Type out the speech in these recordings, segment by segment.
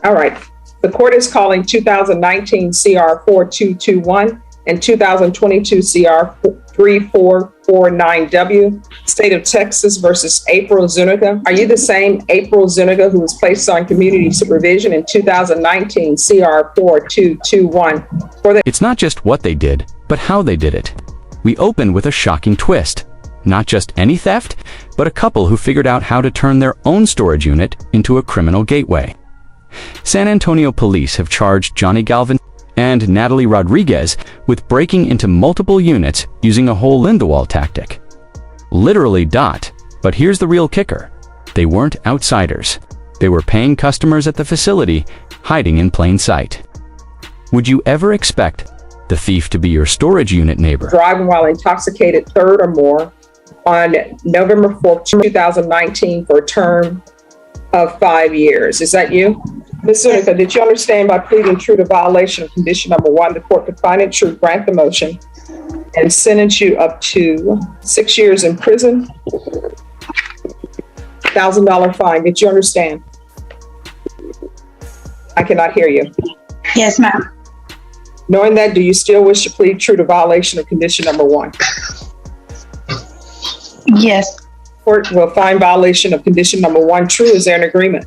All right. The court is calling 2019 CR 4221 and 2022 CR 3449W, State of Texas versus April Zuniga. Are you the same April Zuniga who was placed on community supervision in 2019 CR 4221? It's not just what they did, but how they did it. We open with a shocking twist. Not just any theft, but a couple who figured out how to turn their own storage unit into a criminal gateway. San Antonio police have charged Johnny Galvin and Natalie Rodriguez with breaking into multiple units using a hole in the wall tactic. Literally dot, but here's the real kicker. They weren't outsiders. They were paying customers at the facility, hiding in plain sight. Would you ever expect the thief to be your storage unit neighbor? Driving while intoxicated, third or more, on November 4th, 2019 for a term of 5 years. Is that you? Ms. Zuniga, did you understand by pleading true to violation of condition number 1, the court could find it true, grant the motion, and sentence you up to 6 years in prison, $1,000 fine. Did you understand? I cannot hear you. Yes, ma'am. Knowing that, do you still wish to plead true to violation of condition number 1? Yes. Court will find violation of condition number 1 true. Is there an agreement?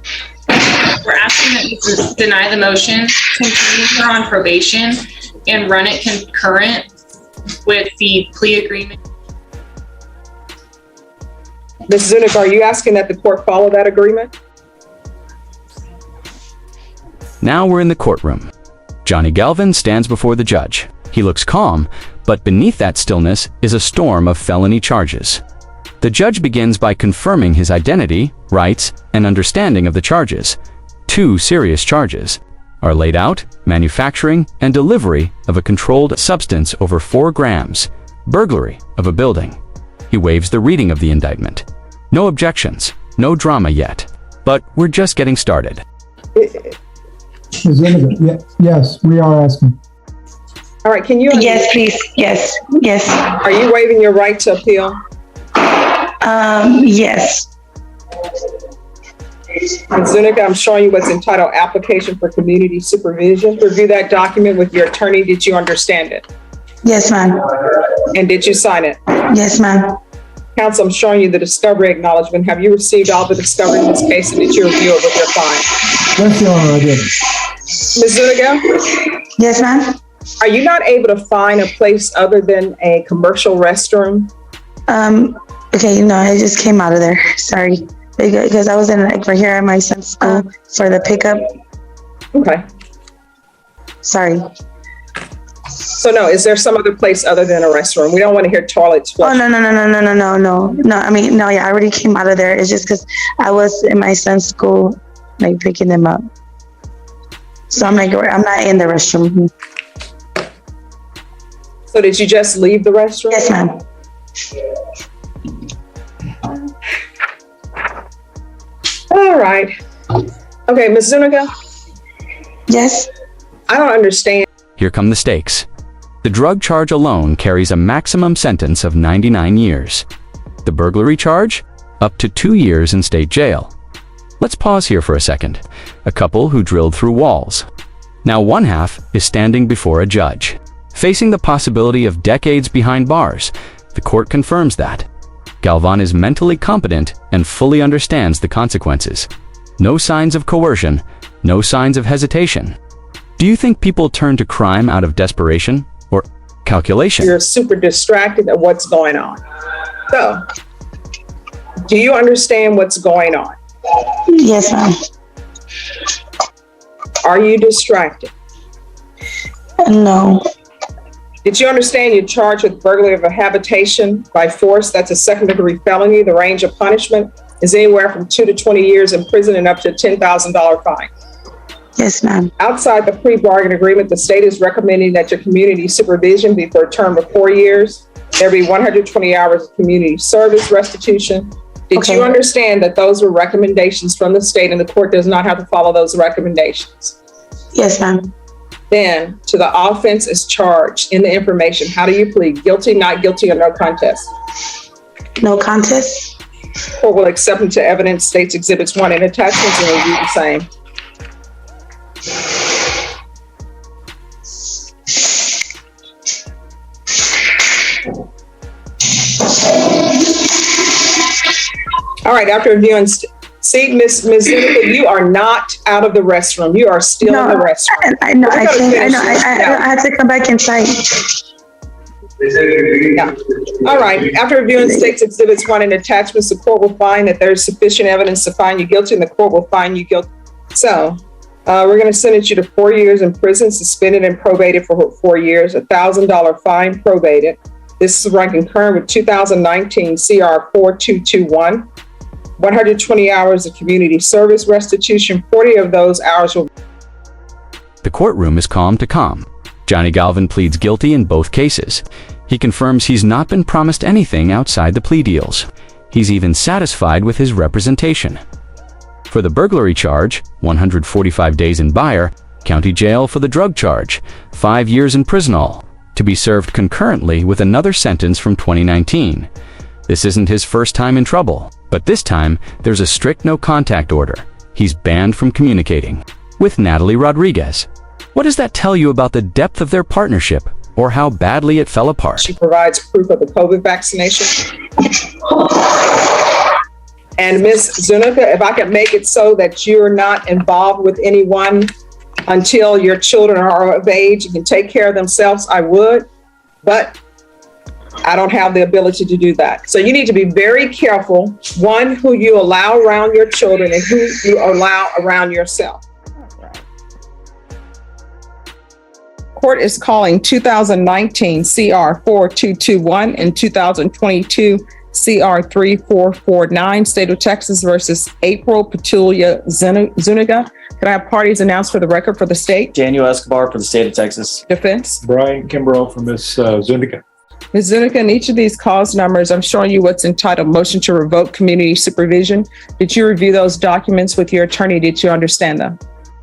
We're asking that you deny the motion, continue her on probation, and run it concurrent with the plea agreement. Ms. Zuniga, are you asking that the court follow that agreement? Now we're in the courtroom. Johnny Galvin stands before the judge. He looks calm, but beneath that stillness is a storm of felony charges. The judge begins by confirming his identity, rights, and understanding of the charges. 2 serious charges are laid out: manufacturing and delivery of a controlled substance over 4 grams, burglary of a building. He waives the reading of the indictment. No objections, no drama yet, but we're just getting started. Ms. Zuniga, yes, we are asking. All right, can you? Yes, please. Yes, yes. Are you waiving your right to appeal? Yes. Ms. Zuniga, I'm showing you what's entitled Application for Community Supervision. Review that document with your attorney. Did you understand it? Yes, ma'am. And did you sign it? Yes, ma'am. Counsel, I'm showing you the discovery acknowledgement. Have you received all the discovery in this case, and did you review it with your client? Yes, Your Honor, I did. Ms. Zuniga, Yes, ma'am. are you not able to find a place other than a commercial restroom? Okay, no, I just came out of there. Sorry. Because I was in right here at my son's school for the pickup. Okay. Sorry. So no, is there some other place other than a restroom? We don't want to hear toilets Oh, flush. no. I mean, no, yeah, I already came out of there. It's just because I was in my son's school, like picking them up. So I'm like, I'm not in the restroom. So did you just leave the restroom? Yes, ma'am. All right. Okay, Ms. Zuniga, Yes. I don't understand. Here come the stakes. The drug charge alone carries a maximum sentence of 99 years. The burglary charge? Up to 2 years in state jail. Let's pause here for a second. A couple who drilled through walls. Now one half is standing before a judge, facing the possibility of decades behind bars. The court confirms that. Galvan is mentally competent and fully understands the consequences. No signs of coercion, no signs of hesitation. Do you think people turn to crime out of desperation or calculation? You're super distracted at what's going on. So, do you understand what's going on? Yes, ma'am. Are you distracted? No. Did you understand you're charged with burglary of a habitation by force? That's a second-degree felony. The range of punishment is anywhere from 2 to 20 years in prison and up to a $10,000 fine. Yes, ma'am. Outside the pre-bargain agreement, the state is recommending that your community supervision be for a term of 4 years. There be 120 hours of community service restitution. Did you understand that those were recommendations from the state and the court does not have to follow those recommendations? Yes, ma'am. Then, to the offense is charged in the information. How do you plead? Guilty, not guilty, or no contest? No contest? Court will accept into evidence states exhibits 1 and attachments and review the same. All right, after reviewing, see, Ms. Zuniga, you are not out of the restroom. You are still in the restroom. I know. We're I gonna think. I finish know. this I now. had to come back inside. Yeah. All right, after reviewing state's exhibits 1 and attachments, the court will find that there is sufficient evidence to find you guilty, and the court will find you guilty. So, we're going to sentence you to 4 years in prison, suspended and probated for 4 years, $1,000 fine probated. This is ranking concurrent with 2019 CR 4221. 120 hours of community service restitution. 40 of those hours will. The courtroom is calm to calm. Johnny Galvin pleads guilty in both cases. He confirms he's not been promised anything outside the plea deals. He's even satisfied with his representation. For the burglary charge, 145 days in Byer, county jail for the drug charge, 5 years in prison all, to be served concurrently with another sentence from 2019. This isn't his first time in trouble, but this time there's a strict no contact order. He's banned from communicating with Natalie Rodriguez. What does that tell you about the depth of their partnership or how badly it fell apart? She provides proof of the COVID vaccination. And Ms. Zuniga, if I could make it so that you're not involved with anyone until your children are of age and can take care of themselves, I would, but I don't have the ability to do that. So you need to be very careful, one, who you allow around your children and who you allow around yourself. Court is calling 2019 CR 4221 and 2022 CR 3449, State of Texas versus April Petulia Zuniga. Can I have parties announced for the record for the state? Daniel Escobar for the state of Texas. Defense? Brian Kimbrough for Ms. Zuniga. Ms. Zuniga, in each of these cause numbers, I'm showing you what's entitled Motion to Revoke Community Supervision. Did you review those documents with your attorney? Did you understand them?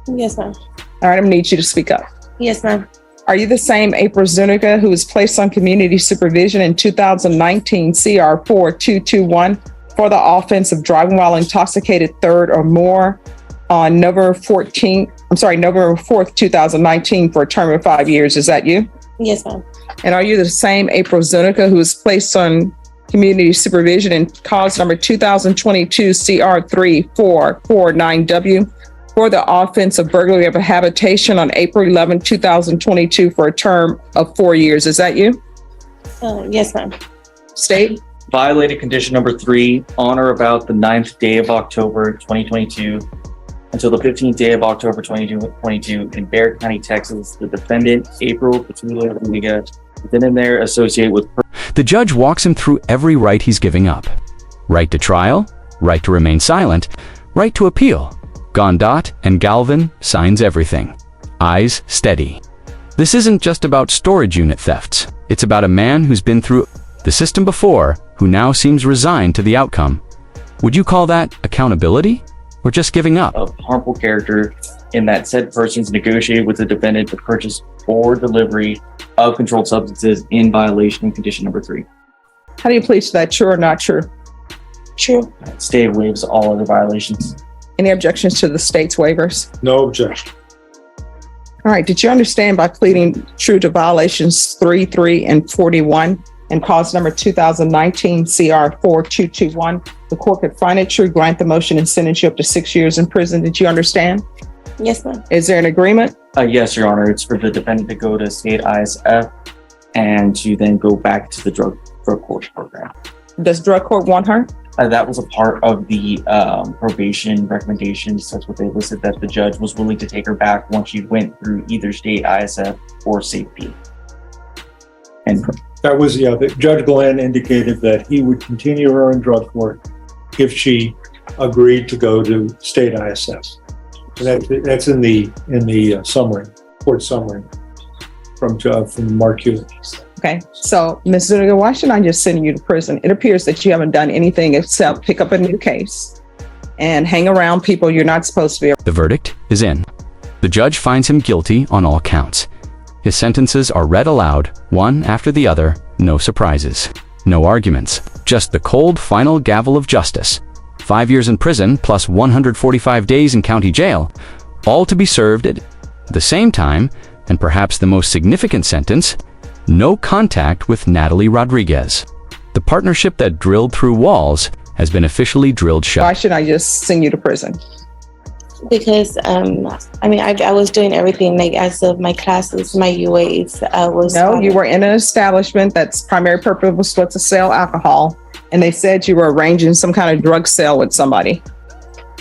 Yes, ma'am. All right, I'm gonna need you to speak up. Yes, ma'am. Are you the same April Zuniga who was placed on community supervision in 2019 CR 4221 for the offense of driving while intoxicated third or more on November 4th, 2019 for a term of 5 years? Is that you? Yes, ma'am. And are you the same April Zuniga who was placed on community supervision in cause number 2022 CR 3449W for the offense of burglary of a habitation on April 11, 2022 for a term of 4 years? Is that you? Yes, ma'am. State? Violated condition number 3 on or about the 9th day of October 2022 until the 15th day of October 2022 in Bexar County, Texas. The defendant, April Petulia Zuniga, then and there associated with. The judge walks him through every right he's giving up. Right to trial, right to remain silent, right to appeal. Gondot and Galvin signs everything. Eyes steady. This isn't just about storage unit thefts. It's about a man who's been through the system before, who now seems resigned to the outcome. Would you call that accountability or just giving up? Of harmful character in that said persons negotiated with the defendant to purchase or delivery of controlled substances in violation of condition number 3. How do you plead to that? True or not true? True. State waives all other violations. Any objections to the state's waivers? No objection. All right. Did you understand by pleading true to violations 3, 3, and 41 and cause number 2019 CR 4221, the court could find it true, grant the motion, and sentence you up to 6 years in prison? Did you understand? Yes, ma'am. Is there an agreement? Yes, Your Honor. It's for the defendant to go to state ISF and to then go back to the drug court program. Does drug court want her? That was a part of the probation recommendations. That's what they listed, that the judge was willing to take her back once she went through either state ISF or safety. And That was, Judge Glenn indicated that he would continue her in drug court if she agreed to go to state ISS. And that's in the summary, court summary from Mark Hewitt. Okay. So, Ms. Zuniga, why should I just send you to prison? It appears that you haven't done anything except pick up a new case and hang around people you're not supposed to be. The verdict is in. The judge finds him guilty on all counts. His sentences are read aloud, one after the other, no surprises, no arguments, just the cold final gavel of justice. 5 years in prison plus 145 days in county jail, all to be served at the same time, and perhaps the most significant sentence, no contact with Natalie Rodriguez. The partnership that drilled through walls has been officially drilled Why shut. should I just send you to prison? Because I was doing everything, like as of my classes, my UAs. No, you were in an establishment that's primary purpose was to sell alcohol, and they said you were arranging some kind of drug sale with somebody.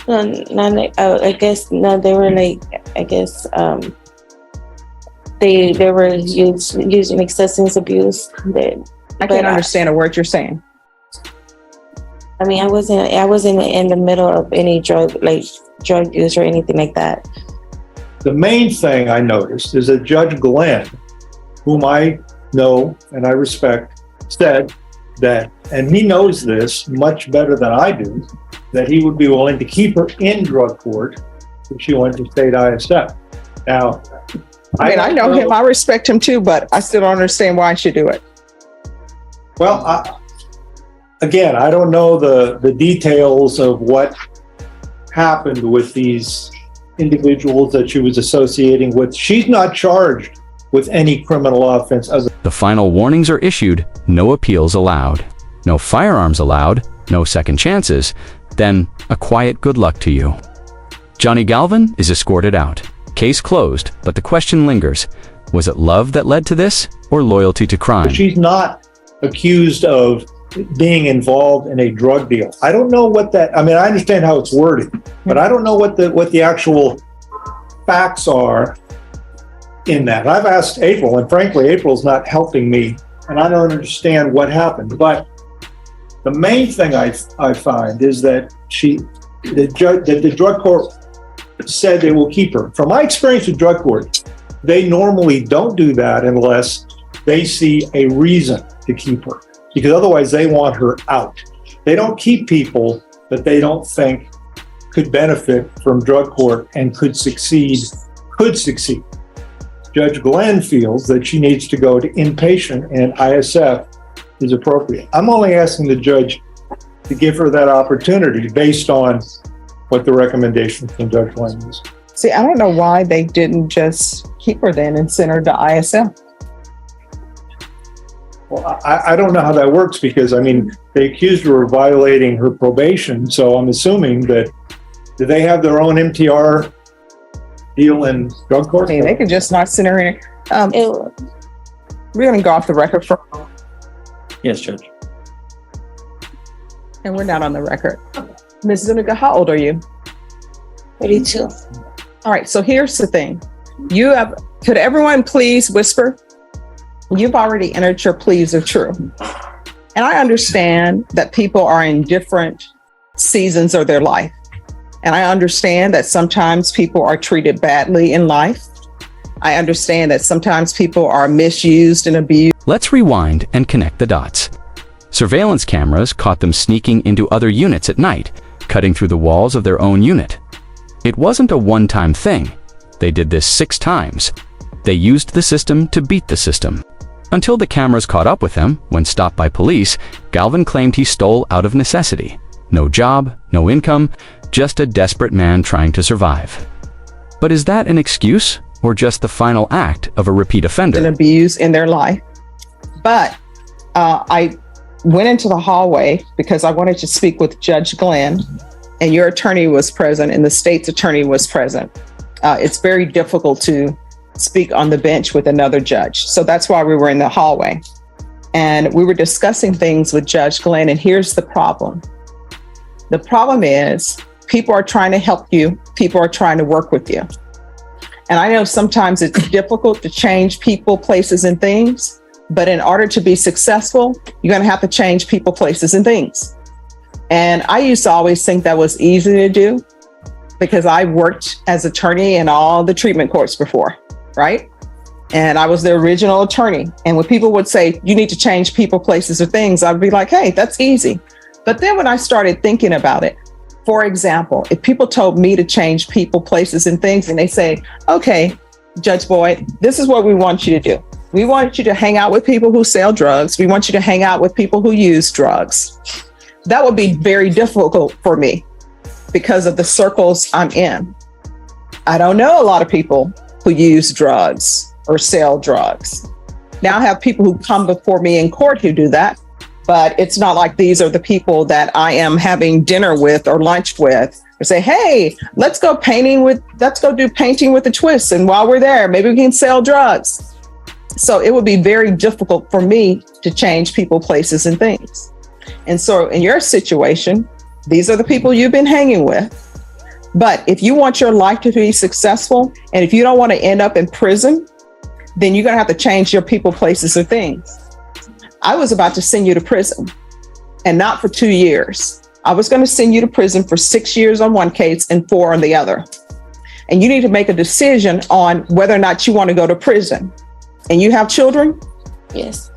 I guess no. They were like, I guess they were using like substance abuse. I can't understand a word you're saying. I mean, I wasn't in the middle of any drug use or anything like that. The main thing I noticed is that Judge Glenn, whom I know and I respect, said that, and he knows this much better than I do, that he would be willing to keep her in drug court if she went to state ISF. Now, I know him, I respect him too, but I still don't understand why I should do it. Well, again, I don't know the details of what happened with these individuals that she was associating with. She's not charged with any criminal offense. The final warnings are issued, no appeals allowed. No firearms allowed, no second chances. Then a quiet good luck to you. Johnny Galvin is escorted out. Case closed, but the question lingers. Was it love that led to this, or loyalty to crime? She's not accused of being involved in a drug deal. I don't know what that, I understand how it's worded, but I don't know what the actual facts are in that. I've asked April, and frankly, April's not helping me, and I don't understand what happened. But the main thing I find is that the drug court said they will keep her. From my experience with drug court, they normally don't do that unless they see a reason to keep her, because otherwise they want her out. They don't keep people that they don't think could benefit from drug court and could succeed. Judge Glenn feels that she needs to go to inpatient and ISF is appropriate. I'm only asking the judge to give her that opportunity based on what the recommendation from Judge Glenn is. See, I don't know why they didn't just keep her then and send her to ISF. Well, I don't know how that works because, they accused her of violating her probation. So I'm assuming that, do they have their own MTR deal in drug court? They could just not send her in. We're going to go off the record for, Yes, Judge. and we're not on the record. Ms. Zuniga, how old are you? 32. All right, so here's the thing. Could everyone please whisper? You've already entered your pleas of true. And I understand that people are in different seasons of their life. And I understand that sometimes people are treated badly in life. I understand that sometimes people are misused and abused. Let's rewind and connect the dots. Surveillance cameras caught them sneaking into other units at night, cutting through the walls of their own unit. It wasn't a one-time thing. They did this 6 times. They used the system to beat the system. Until the cameras caught up with him, when stopped by police, Galvin claimed he stole out of necessity. No job, no income, just a desperate man trying to survive. But is that an excuse, or just the final act of a repeat offender? And abuse in their life. But I went into the hallway because I wanted to speak with Judge Glenn, and your attorney was present and the state's attorney was present. It's very difficult to speak on the bench with another judge. So that's why we were in the hallway. And we were discussing things with Judge Glenn, and here's the problem. The problem is people are trying to help you. People are trying to work with you. And I know sometimes it's difficult to change people, places, and things, but in order to be successful, you're going to have to change people, places, and things. And I used to always think that was easy to do because I worked as attorney in all the treatment courts before, right? And I was the original attorney. And when people would say, you need to change people, places, or things, I'd be like, hey, that's easy. But then when I started thinking about it, for example, if people told me to change people, places, and things, and they say, okay, Judge Boyd, this is what we want you to do. We want you to hang out with people who sell drugs. We want you to hang out with people who use drugs. That would be very difficult for me because of the circles I'm in. I don't know a lot of people who use drugs or sell drugs. Now I have people who come before me in court who do that, But it's not like these are the people that I am having dinner with or lunch with. Or say, hey, let's go do painting with a twist. And while we're there, maybe we can sell drugs. So it would be very difficult for me to change people, places, and things. And so in your situation, these are the people you've been hanging with. But if you want your life to be successful, and if you don't want to end up in prison, then you're going to have to change your people, places, or things. I was about to send you to prison, and not for 2 years. I was going to send you to prison for 6 years on one case and 4 on the other. And you need to make a decision on whether or not you want to go to prison. And you have children? Yes.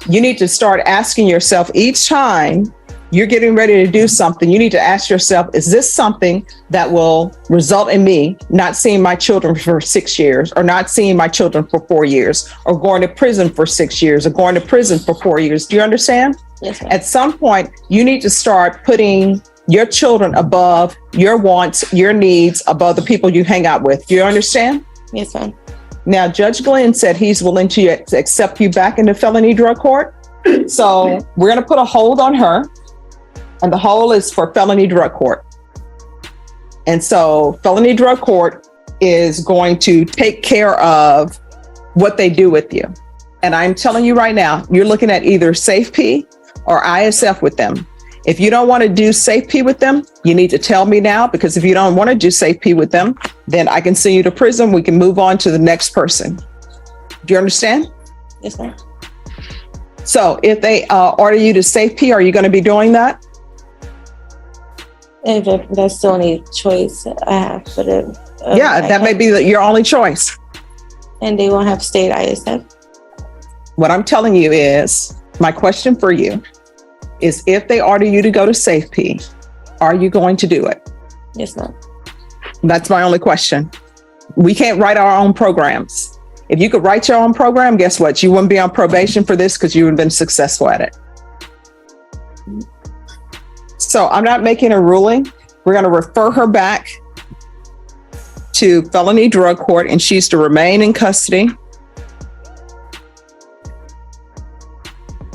You need to start asking yourself each time you're getting ready to do something, you need to ask yourself, is this something that will result in me not seeing my children for 6 years, or not seeing my children for 4 years, or going to prison for 6 years, or going to prison for 4 years? Do you understand? Yes, ma'am. At some point, you need to start putting your children above your wants, your needs, above the people you hang out with. Do you understand? Yes, ma'am. Now, Judge Glenn said he's willing to accept you back into felony drug court. So we're going to put a hold on her. And the hold is for felony drug court. And so felony drug court is going to take care of what they do with you. And I'm telling you right now, you're looking at either SafeP or ISF with them. If you don't want to do SafeP with them, you need to tell me now, because if you don't want to do SafeP with them, then I can send you to prison. We can move on to the next person. Do you understand? Yes, ma'am. So if they order you to SafeP, are you going to be doing that? If that's the only choice I have for them. Yeah, that may be your only choice. And they won't have state ISF. What I'm telling you is, my question for you is, if they order you to go to SafeP, are you going to do it? Yes, ma'am. That's my only question. We can't write our own programs. If you could write your own program, guess what? You wouldn't be on probation for this because you would have been successful at it. So I'm not making a ruling. We're going to refer her back to felony drug court, and she's to remain in custody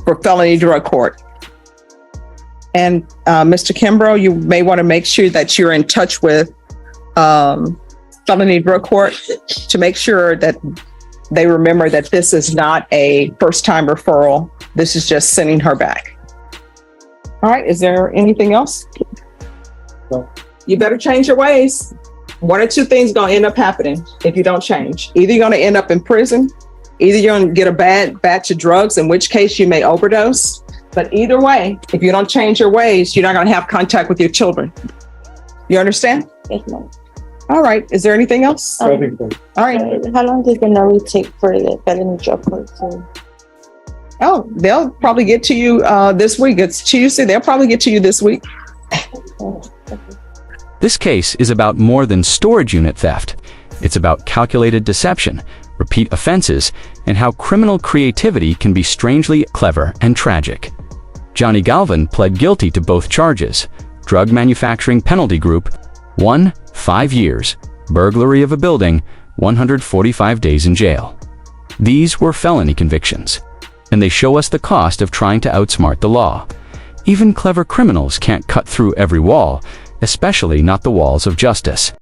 for felony drug court. And Mr. Kimbrough, you may want to make sure that you're in touch with felony drug court to make sure that they remember that this is not a first-time referral. This is just sending her back. All right, is there anything else? No. You better change your ways. One or two things going to end up happening if you don't change. Either you're going to end up in prison, either you're going to get a bad batch of drugs, in which case you may overdose. But either way, if you don't change your ways, you're not going to have contact with your children. You understand? Yes, ma'am. All right, is there anything else? I think so. All right. How long does the NORI take for the felony drug court to? Oh, they'll probably get to you this week. It's Tuesday. They'll probably get to you this week. This case is about more than storage unit theft. It's about calculated deception, repeat offenses, and how criminal creativity can be strangely clever and tragic. Johnny Galvin pled guilty to both charges: drug manufacturing penalty group, 5 years, burglary of a building, 145 days in jail. These were felony convictions, and they show us the cost of trying to outsmart the law. Even clever criminals can't cut through every wall, especially not the walls of justice.